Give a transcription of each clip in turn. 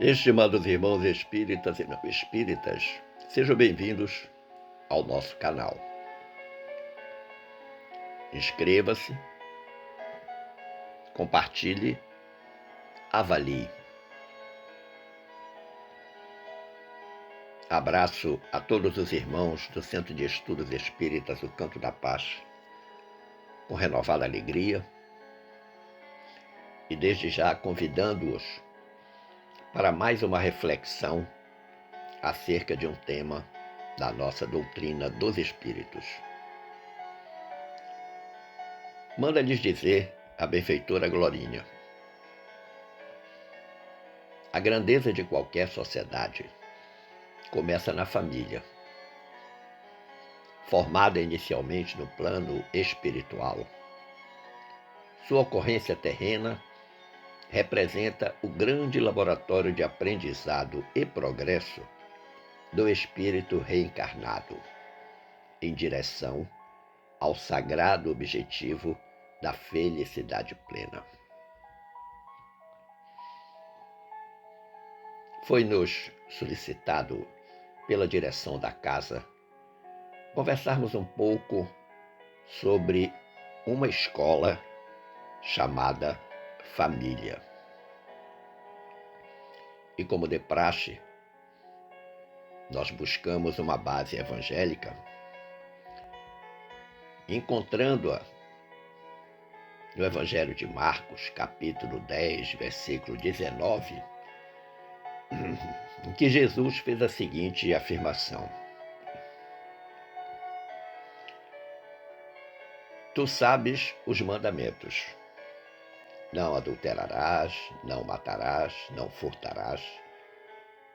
Estimados irmãos espíritas e não espíritas, sejam bem-vindos ao nosso canal. Inscreva-se, compartilhe, avalie. Abraço a todos os irmãos do Centro de Estudos Espíritas, o Canto da Paz, com renovada alegria e desde já convidando-os para mais uma reflexão acerca de um tema da nossa doutrina dos Espíritos. Manda-lhes dizer a benfeitora Glorinha: a grandeza de qualquer sociedade começa na família, formada inicialmente no plano espiritual. Sua ocorrência terrena representa o grande laboratório de aprendizado e progresso do espírito reencarnado, em direção ao sagrado objetivo da felicidade plena. Foi-nos solicitado pela direção da casa conversarmos um pouco sobre uma escola chamada família. E como de praxe, nós buscamos uma base evangélica, encontrando-a no Evangelho de Marcos, capítulo 10, versículo 19, em que Jesus fez a seguinte afirmação: Tu sabes os mandamentos. Não adulterarás, não matarás, não furtarás,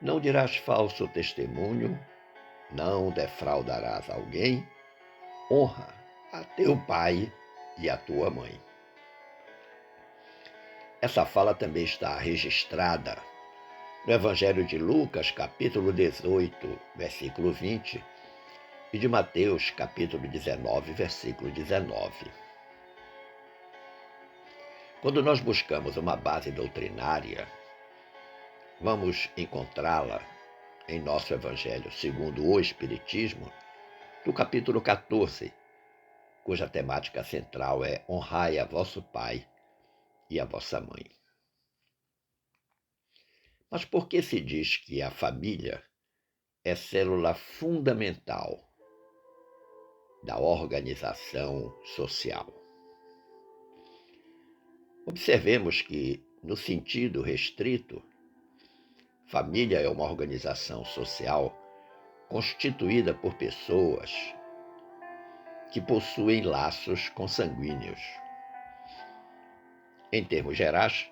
não dirás falso testemunho, não defraudarás alguém, honra a teu pai e a tua mãe. Essa fala também está registrada no Evangelho de Lucas, capítulo 18, versículo 20, e de Mateus, capítulo 19, versículo 19. Quando nós buscamos uma base doutrinária, vamos encontrá-la em nosso Evangelho segundo o Espiritismo, no capítulo 14, cuja temática central é honrai a vosso pai e a vossa mãe. Mas por que se diz que a família é célula fundamental da organização social? Observemos que, no sentido restrito, família é uma organização social constituída por pessoas que possuem laços consanguíneos. Em termos gerais,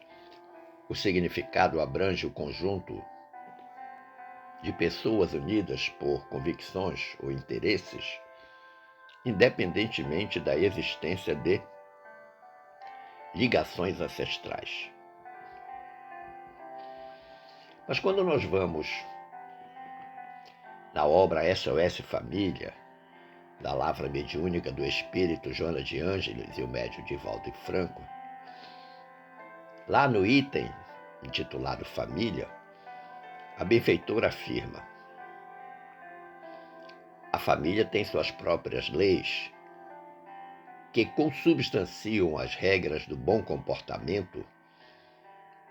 o significado abrange o conjunto de pessoas unidas por convicções ou interesses, independentemente da existência de ligações ancestrais. Mas quando nós vamos na obra SOS Família, da Lavra Mediúnica do Espírito Joana de Ângeles e o médium Divaldo Franco, lá no item intitulado Família, a benfeitora afirma: a família tem suas próprias leis que consubstanciam as regras do bom comportamento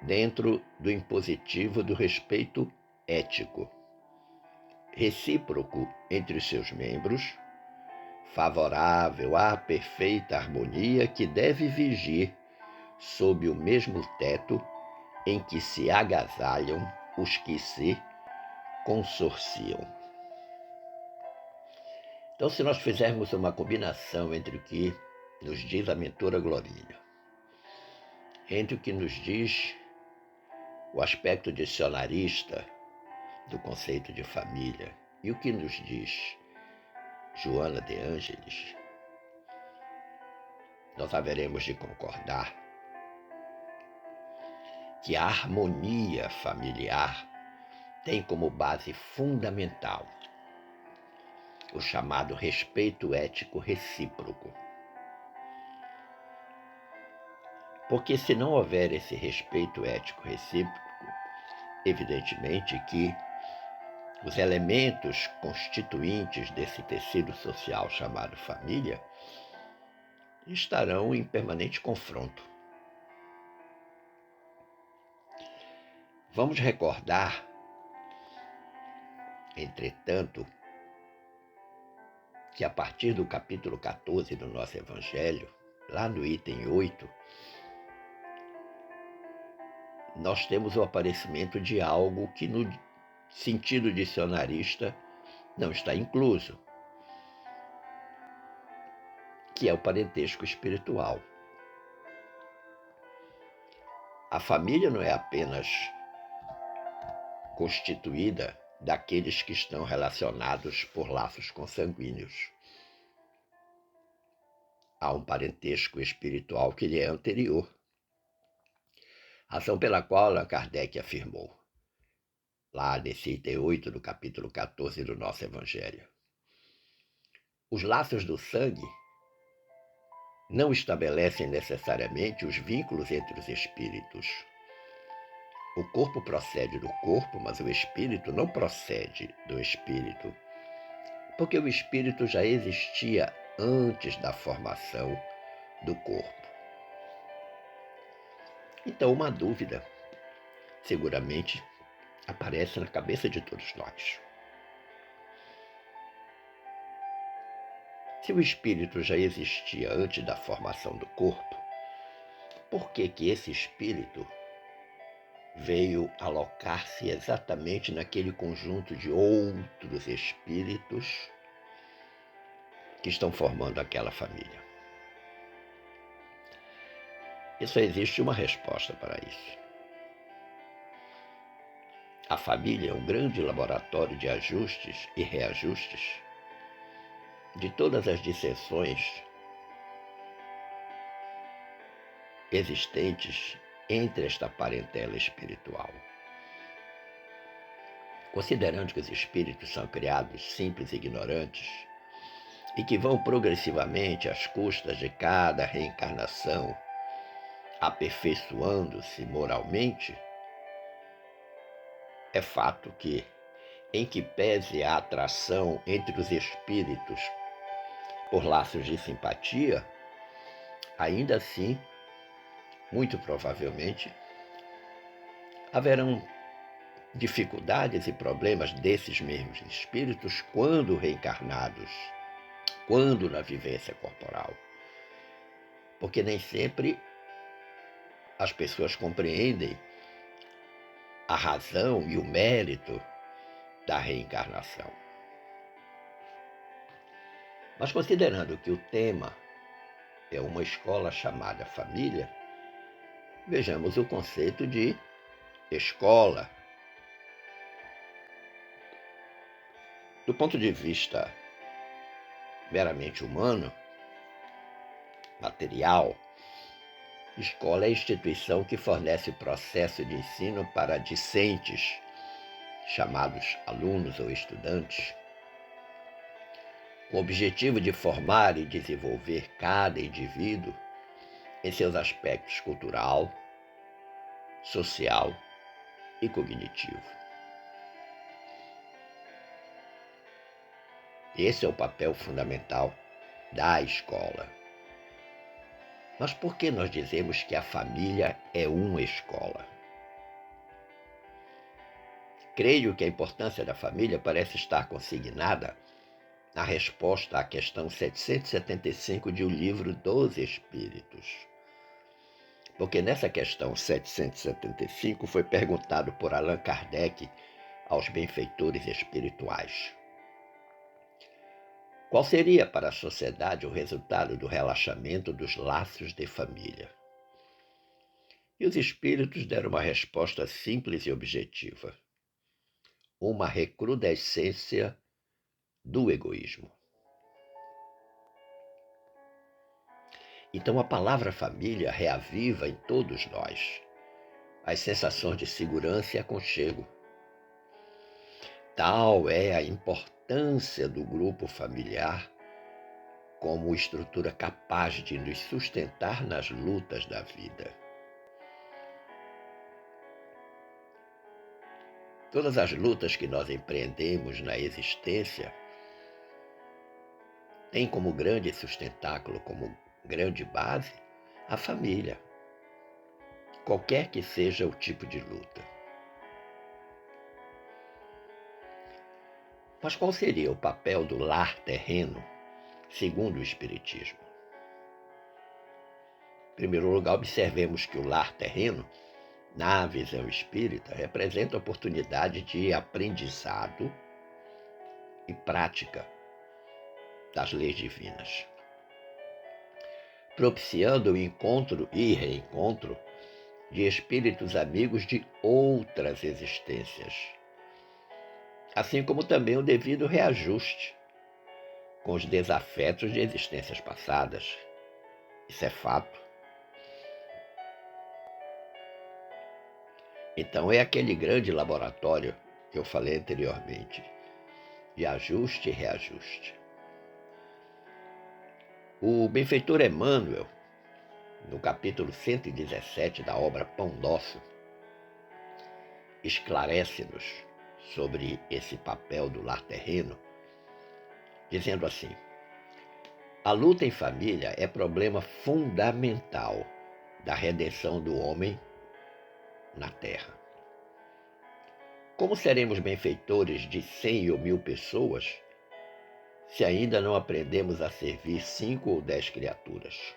dentro do impositivo do respeito ético, recíproco entre os seus membros, favorável à perfeita harmonia que deve vigir sob o mesmo teto em que se agasalham os que se consorciam. Então, se nós fizermos uma combinação entre o que nos diz a mentora Glorinha, entre o que nos diz o aspecto dicionarista do conceito de família e o que nos diz Joana de Ângeles, nós haveremos de concordar que a harmonia familiar tem como base fundamental o chamado respeito ético recíproco. Porque se não houver esse respeito ético recíproco, evidentemente, que os elementos constituintes desse tecido social chamado família estarão em permanente confronto. Vamos recordar, entretanto, que a partir do capítulo 14 do nosso Evangelho, lá no item 8, nós temos o aparecimento de algo que no sentido dicionarista não está incluso, que é o parentesco espiritual. A família não é apenas constituída daqueles que estão relacionados por laços consanguíneos. Há um parentesco espiritual que lhe é anterior, razão pela qual Allan Kardec afirmou, lá nesse item 8 do capítulo 14 do nosso Evangelho: os laços do sangue não estabelecem necessariamente os vínculos entre os espíritos. O corpo procede do corpo, mas o espírito não procede do espírito, porque o espírito já existia antes da formação do corpo. Então, uma dúvida seguramente aparece na cabeça de todos nós. Se o espírito já existia antes da formação do corpo, por que esse espírito veio alocar-se exatamente naquele conjunto de outros espíritos que estão formando aquela família? E só existe uma resposta para isso. A família é um grande laboratório de ajustes e reajustes de todas as dissensões existentes entre esta parentela espiritual. Considerando que os espíritos são criados simples e ignorantes e que vão progressivamente às custas de cada reencarnação aperfeiçoando-se moralmente, é fato que, em que pese a atração entre os espíritos por laços de simpatia, ainda assim, muito provavelmente, haverão dificuldades e problemas desses mesmos espíritos quando reencarnados, quando na vivência corporal. Porque nem sempre as pessoas compreendem a razão e o mérito da reencarnação. Mas considerando que o tema é uma escola chamada família, vejamos o conceito de escola. Do ponto de vista meramente humano, material, escola é a instituição que fornece o processo de ensino para discentes, chamados alunos ou estudantes, com o objetivo de formar e desenvolver cada indivíduo em seus aspectos cultural, social e cognitivo. Esse é o papel fundamental da escola. Mas por que nós dizemos que a família é uma escola? Creio que a importância da família parece estar consignada na resposta à questão 775 de O Livro dos Espíritos. Porque nessa questão 775 foi perguntado por Allan Kardec aos benfeitores espirituais: qual seria para a sociedade o resultado do relaxamento dos laços de família? E os espíritos deram uma resposta simples e objetiva: uma recrudescência do egoísmo. Então a palavra família reaviva em todos nós as sensações de segurança e aconchego. Tal é a importância do grupo familiar como estrutura capaz de nos sustentar nas lutas da vida. Todas as lutas que nós empreendemos na existência têm como grande sustentáculo, como grande base, a família, qualquer que seja o tipo de luta. Mas qual seria o papel do lar terreno, segundo o Espiritismo? Em primeiro lugar, observemos que o lar terreno, na visão espírita, representa a oportunidade de aprendizado e prática das leis divinas, propiciando o encontro e reencontro de espíritos amigos de outras existências, assim como também o devido reajuste com os desafetos de existências passadas. Isso é fato. Então é aquele grande laboratório que eu falei anteriormente, de ajuste e reajuste. O benfeitor Emmanuel, no capítulo 117 da obra Pão Nosso, esclarece-nos sobre esse papel do lar terreno, dizendo assim: a luta em família é problema fundamental da redenção do homem na terra. Como seremos benfeitores de 100 ou 1000 pessoas se ainda não aprendemos a servir 5 ou 10 criaturas?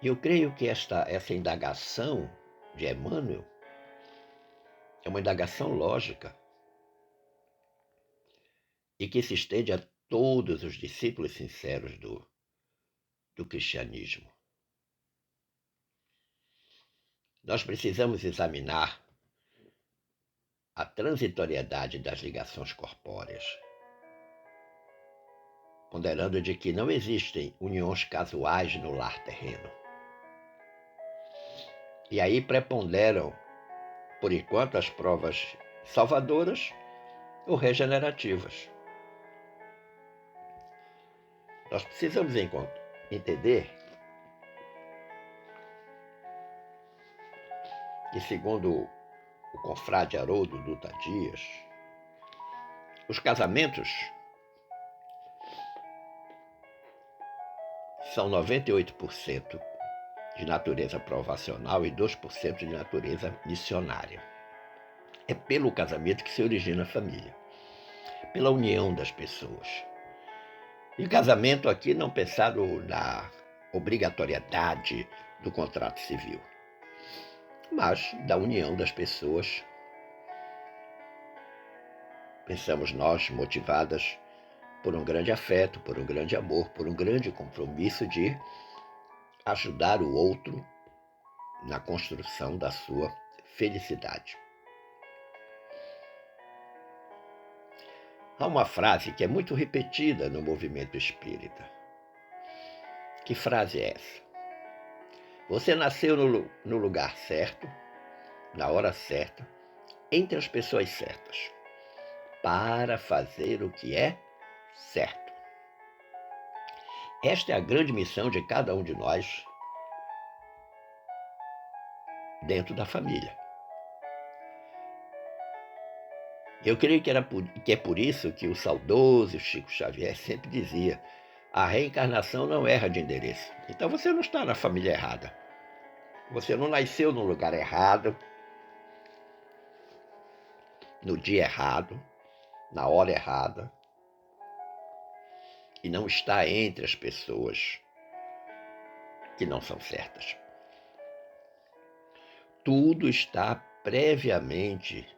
E eu creio que essa indagação de Emmanuel é uma indagação lógica e que se estende a todos os discípulos sinceros do cristianismo. Nós precisamos examinar a transitoriedade das ligações corpóreas, ponderando de que não existem uniões casuais no lar terreno. E aí preponderam, por enquanto, as provas salvadoras ou regenerativas. Nós precisamos entender que, segundo o confrade Haroldo Dutra Dias, os casamentos são 98% de natureza provacional e 2% de natureza missionária. É pelo casamento que se origina a família, pela união das pessoas. E casamento aqui não pensado na obrigatoriedade do contrato civil, mas da união das pessoas. Pensamos nós, motivadas por um grande afeto, por um grande amor, por um grande compromisso de ajudar o outro na construção da sua felicidade. Há uma frase que é muito repetida no movimento espírita. Que frase é essa? Você nasceu no lugar certo, na hora certa, entre as pessoas certas, para fazer o que é certo. Esta é a grande missão de cada um de nós dentro da família. Eu creio que é por isso que o saudoso Chico Xavier sempre dizia: a reencarnação não erra de endereço. Então você não está na família errada. Você não nasceu no lugar errado, no dia errado, na hora errada, e não está entre as pessoas que não são certas. Tudo está previamente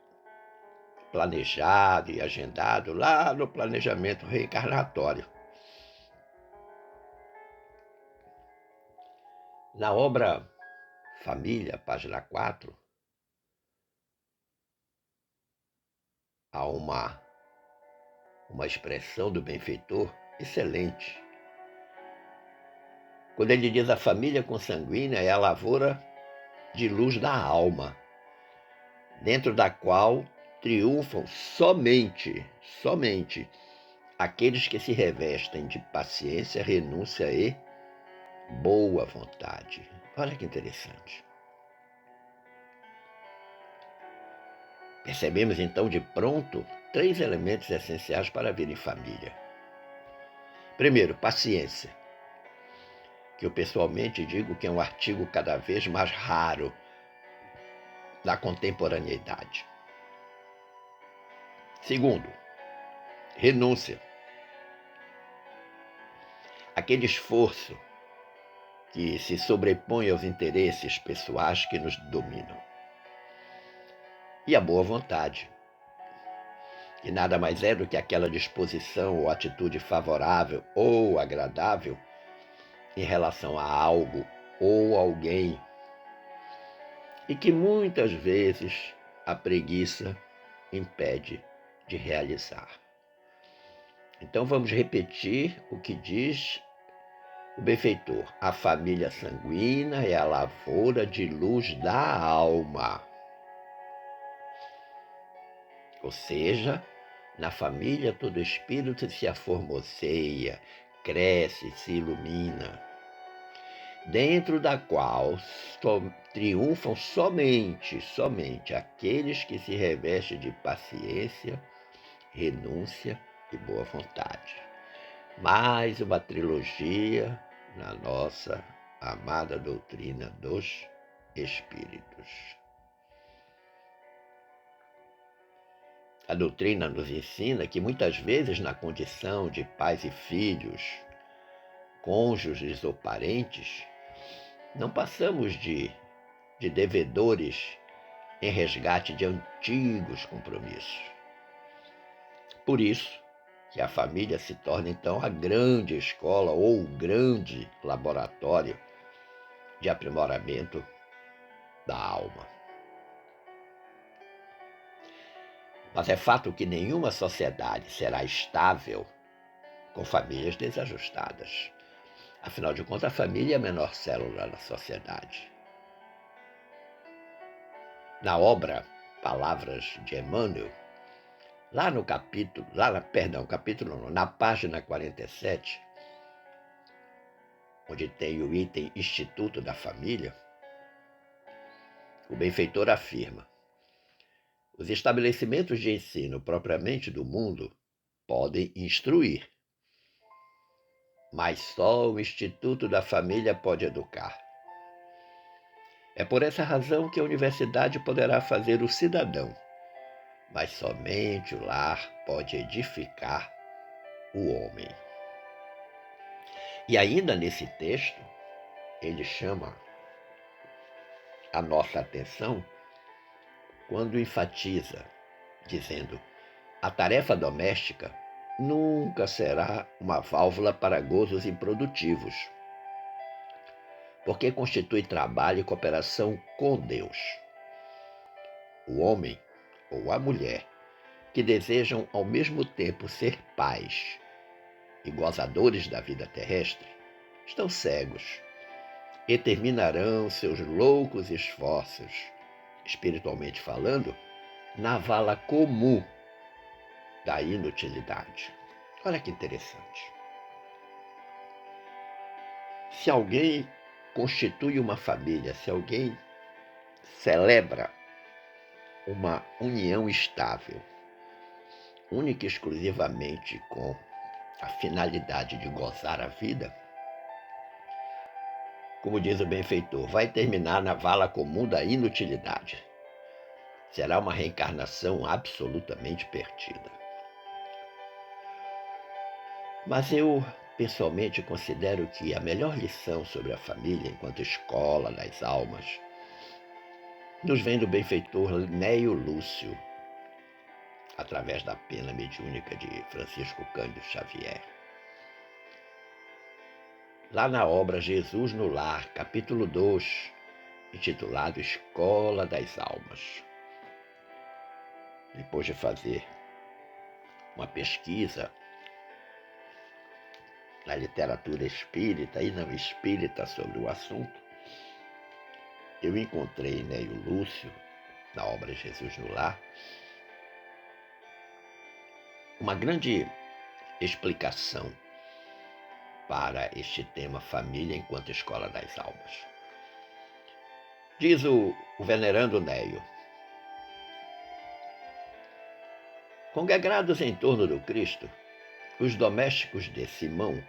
planejado e agendado lá no planejamento reencarnatório. Na obra Família, página 4, há uma expressão do benfeitor excelente. Quando ele diz: a família consanguínea é a lavoura de luz da alma, dentro da qual triunfam somente aqueles que se revestem de paciência, renúncia e boa vontade. Olha que interessante. Percebemos então de pronto 3 elementos essenciais para a vida em família. Primeiro, paciência, que eu pessoalmente digo que é um artigo cada vez mais raro da contemporaneidade. Segundo, renúncia, aquele esforço que se sobrepõe aos interesses pessoais que nos dominam. E a boa vontade, que nada mais é do que aquela disposição ou atitude favorável ou agradável em relação a algo ou alguém, e que muitas vezes a preguiça impede de realizar. Então vamos repetir o que diz o benfeitor: a família sanguínea é a lavoura de luz da alma. Ou seja, na família todo espírito se aformoseia, cresce, se ilumina, dentro da qual triunfam somente aqueles que se revestem de paciência, renúncia e boa vontade. Mais uma trilogia na nossa amada doutrina dos Espíritos. A doutrina nos ensina que muitas vezes, na condição de pais e filhos, cônjuges ou parentes, não passamos de devedores em resgate de antigos compromissos. Por isso que a família se torna então a grande escola ou o grande laboratório de aprimoramento da alma. Mas é fato que nenhuma sociedade será estável com famílias desajustadas. Afinal de contas, a família é a menor célula da sociedade. Na obra Palavras de Emmanuel, na página 47, onde tem o item Instituto da Família, o benfeitor afirma: os estabelecimentos de ensino propriamente do mundo podem instruir, mas só o Instituto da Família pode educar. É por essa razão que a universidade poderá fazer o cidadão, mas somente o lar pode edificar o homem. E ainda nesse texto, ele chama a nossa atenção quando enfatiza, dizendo: a tarefa doméstica nunca será uma válvula para gozos improdutivos, porque constitui trabalho e cooperação com Deus. O homem ou a mulher que desejam ao mesmo tempo ser pais e gozadores da vida terrestre estão cegos e terminarão seus loucos esforços, espiritualmente falando, na vala comum da inutilidade. Olha que interessante. Se alguém constitui uma família, se alguém celebra uma união estável, única e exclusivamente com a finalidade de gozar a vida, como diz o benfeitor, vai terminar na vala comum da inutilidade. Será uma reencarnação absolutamente perdida. Mas eu, pessoalmente, considero que a melhor lição sobre a família enquanto escola das almas nos vem do benfeitor Neio Lúcio, através da pena mediúnica de Francisco Cândido Xavier. Lá na obra Jesus no Lar, capítulo 2, intitulado Escola das Almas. Depois de fazer uma pesquisa na literatura espírita e não espírita sobre o assunto, eu encontrei em Neio Lúcio, na obra Jesus no Lar, uma grande explicação para este tema família enquanto escola das almas. Diz o venerando Neio: Congrados em torno do Cristo, os domésticos de Simão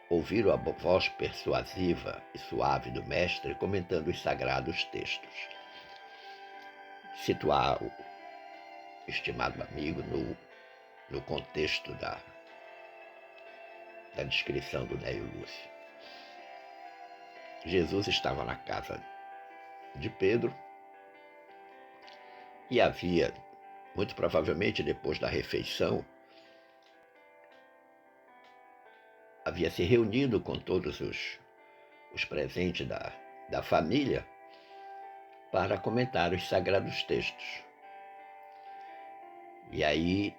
ouviram a voz persuasiva e suave do mestre comentando os sagrados textos. Situar o estimado amigo no contexto da descrição do Neio Lúcio. Jesus estava na casa de Pedro e havia, muito provavelmente depois da refeição, havia se reunido com todos os presentes da família para comentar os sagrados textos. E aí,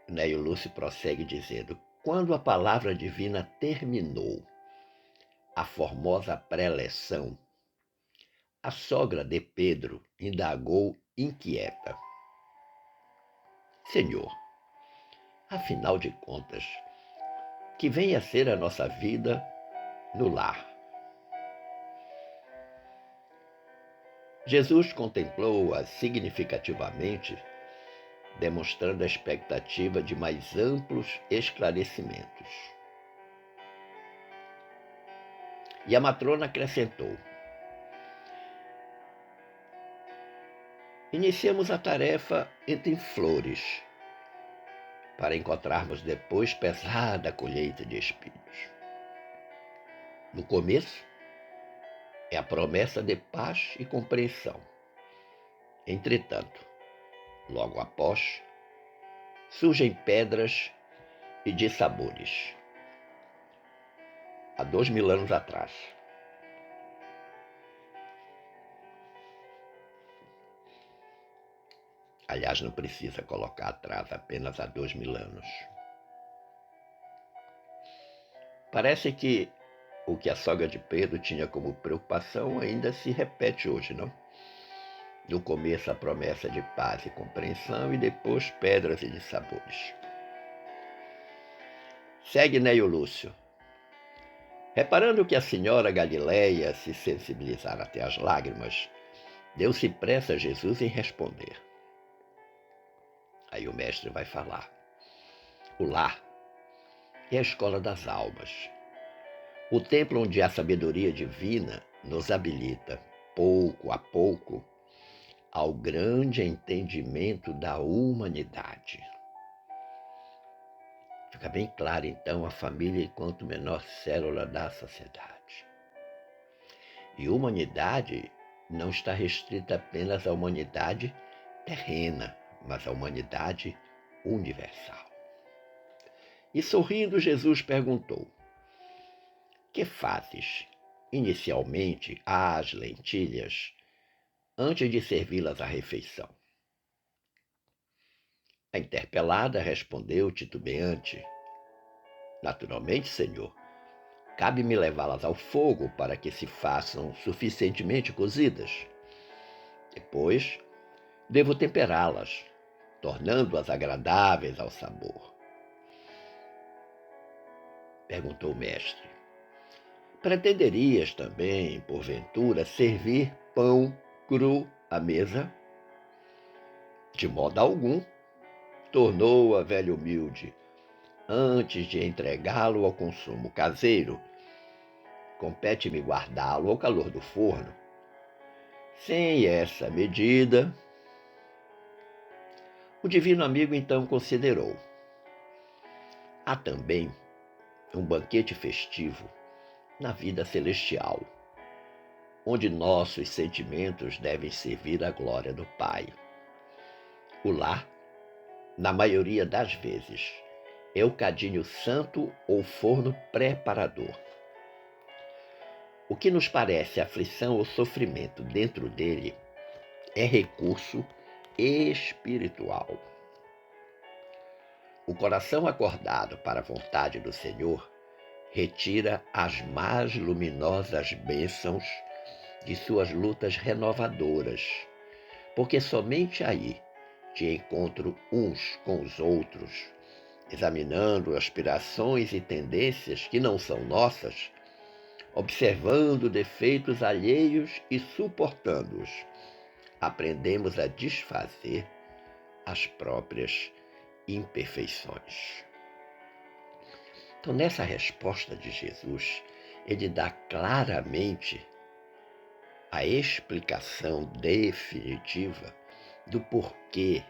Neio Lúcio prossegue dizendo: quando a palavra divina terminou a formosa preleção, a sogra de Pedro indagou inquieta: Senhor, afinal de contas, que venha a ser a nossa vida no lar? Jesus contemplou-a significativamente, demonstrando a expectativa de mais amplos esclarecimentos. E a matrona acrescentou: iniciamos a tarefa entre flores, para encontrarmos depois pesada colheita de espinhos. No começo, é a promessa de paz e compreensão. Entretanto, logo após, surgem pedras e dissabores. Há 2000 anos atrás. Aliás, não precisa colocar atrás, apenas há 2000 anos. Parece que o que a sogra de Pedro tinha como preocupação ainda se repete hoje, não? No começo, a promessa de paz e compreensão e depois pedras e dissabores. Segue Neio Lúcio. Reparando que a senhora Galileia se sensibilizara até as lágrimas, deu-se pressa a Jesus em responder. Aí o mestre vai falar. O lar é a escola das almas. O templo onde a sabedoria divina nos habilita, pouco a pouco, ao grande entendimento da humanidade. Fica bem claro, então, a família enquanto menor célula da sociedade. E humanidade não está restrita apenas à humanidade terrena, mas à humanidade universal. E sorrindo, Jesus perguntou: que fazes, inicialmente, às lentilhas, antes de servi-las à refeição? A interpelada respondeu titubeante: naturalmente, Senhor, cabe-me levá-las ao fogo para que se façam suficientemente cozidas. Depois, devo temperá-las, tornando-as agradáveis ao sabor. Perguntou o mestre: pretenderias também, porventura, servir pão cru à mesa? De modo algum, tornou a velha humilde, antes de entregá-lo ao consumo caseiro. Compete-me guardá-lo ao calor do forno. Sem essa medida, o divino amigo então considerou: há também um banquete festivo na vida celestial, onde nossos sentimentos devem servir à glória do Pai. O lar, na maioria das vezes, é o cadinho santo ou forno preparador. O que nos parece aflição ou sofrimento dentro dele é recurso espiritual. O coração acordado para a vontade do Senhor retira as mais luminosas bênçãos de suas lutas renovadoras, porque somente aí de encontro uns com os outros, examinando aspirações e tendências que não são nossas, observando defeitos alheios e suportando-os, aprendemos a desfazer as próprias imperfeições. Então, nessa resposta de Jesus, ele dá claramente a explicação definitiva do porquê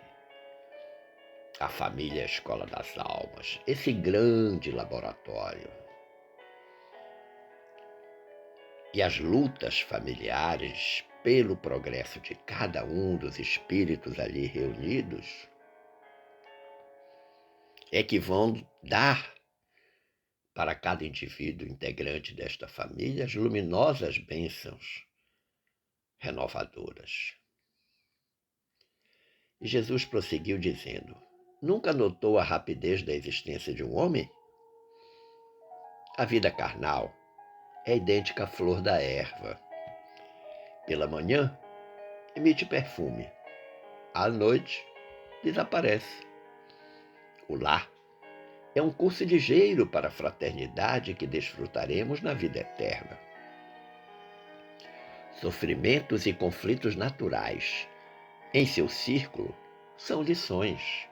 a família é a escola das almas, esse grande laboratório. E as lutas familiares pelo progresso de cada um dos espíritos ali reunidos é que vão dar para cada indivíduo integrante desta família as luminosas bênçãos renovadoras. E Jesus prosseguiu dizendo: nunca notou a rapidez da existência de um homem? A vida carnal é idêntica à flor da erva. Pela manhã, emite perfume. À noite, desaparece. O lar é um curso ligeiro para a fraternidade que desfrutaremos na vida eterna. Sofrimentos e conflitos naturais em seu círculo são lições.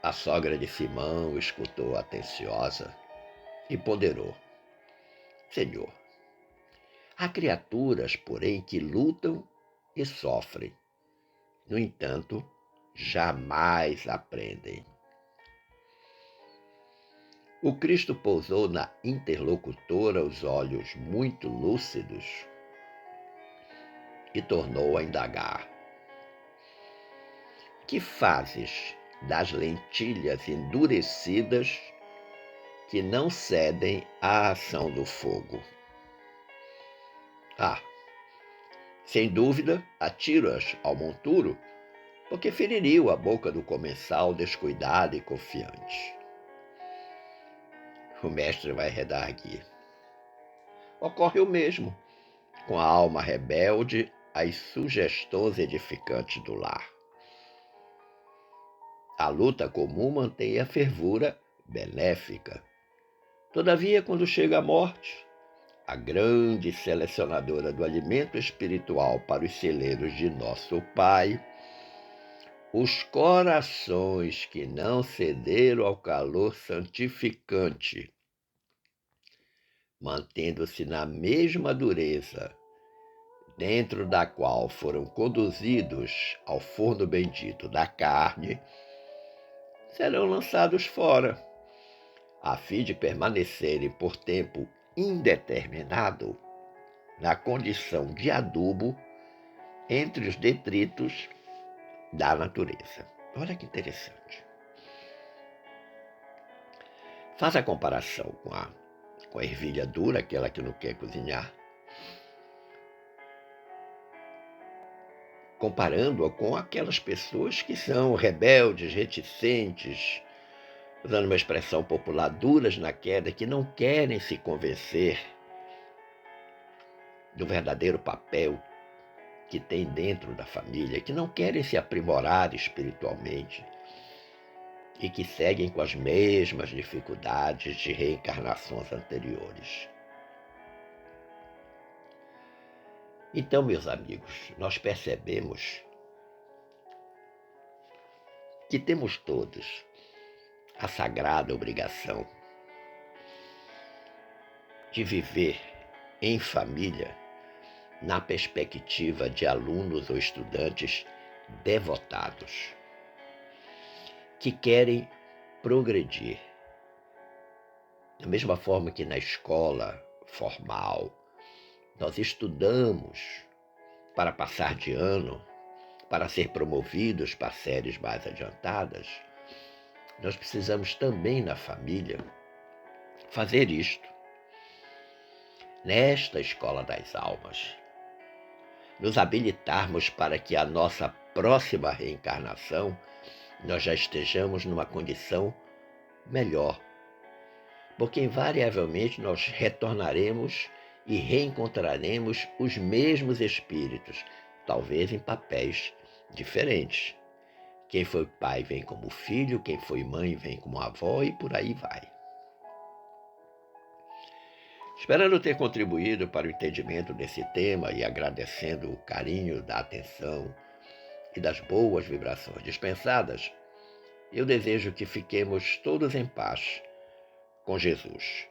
A sogra de Simão escutou atenciosa e ponderou: Senhor, há criaturas, porém, que lutam e sofrem. No entanto, jamais aprendem. O Cristo pousou na interlocutora os olhos muito lúcidos e tornou a indagar: que fazes das lentilhas endurecidas que não cedem à ação do fogo? Sem dúvida, atiro-as ao monturo, porque feririam a boca do comensal descuidado e confiante. O mestre vai redarguir: ocorre o mesmo com a alma rebelde às sugestões edificantes do lar. A luta comum mantém a fervura benéfica. Todavia, quando chega a morte, a grande selecionadora do alimento espiritual para os celeiros de nosso Pai, os corações que não cederam ao calor santificante, mantendo-se na mesma dureza, dentro da qual foram conduzidos ao forno bendito da carne, serão lançados fora, a fim de permanecerem por tempo indeterminado na condição de adubo entre os detritos da natureza. Olha que interessante. Faz a comparação com a ervilha dura, aquela que não quer cozinhar, comparando-a com aquelas pessoas que são rebeldes, reticentes, usando uma expressão popular, duras na queda, que não querem se convencer do verdadeiro papel que tem dentro da família, que não querem se aprimorar espiritualmente e que seguem com as mesmas dificuldades de reencarnações anteriores. Então, meus amigos, nós percebemos que temos todos a sagrada obrigação de viver em família na perspectiva de alunos ou estudantes devotados, que querem progredir. Da mesma forma que na escola formal nós estudamos para passar de ano, para ser promovidos para séries mais adiantadas, nós precisamos também na família fazer isto. Nesta escola das almas, nos habilitarmos para que a nossa próxima reencarnação nós já estejamos numa condição melhor, porque invariavelmente nós retornaremos e reencontraremos os mesmos espíritos, talvez em papéis diferentes. Quem foi pai vem como filho, quem foi mãe vem como avó e por aí vai. Esperando ter contribuído para o entendimento desse tema e agradecendo o carinho da atenção e das boas vibrações dispensadas, eu desejo que fiquemos todos em paz com Jesus.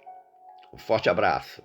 Um forte abraço.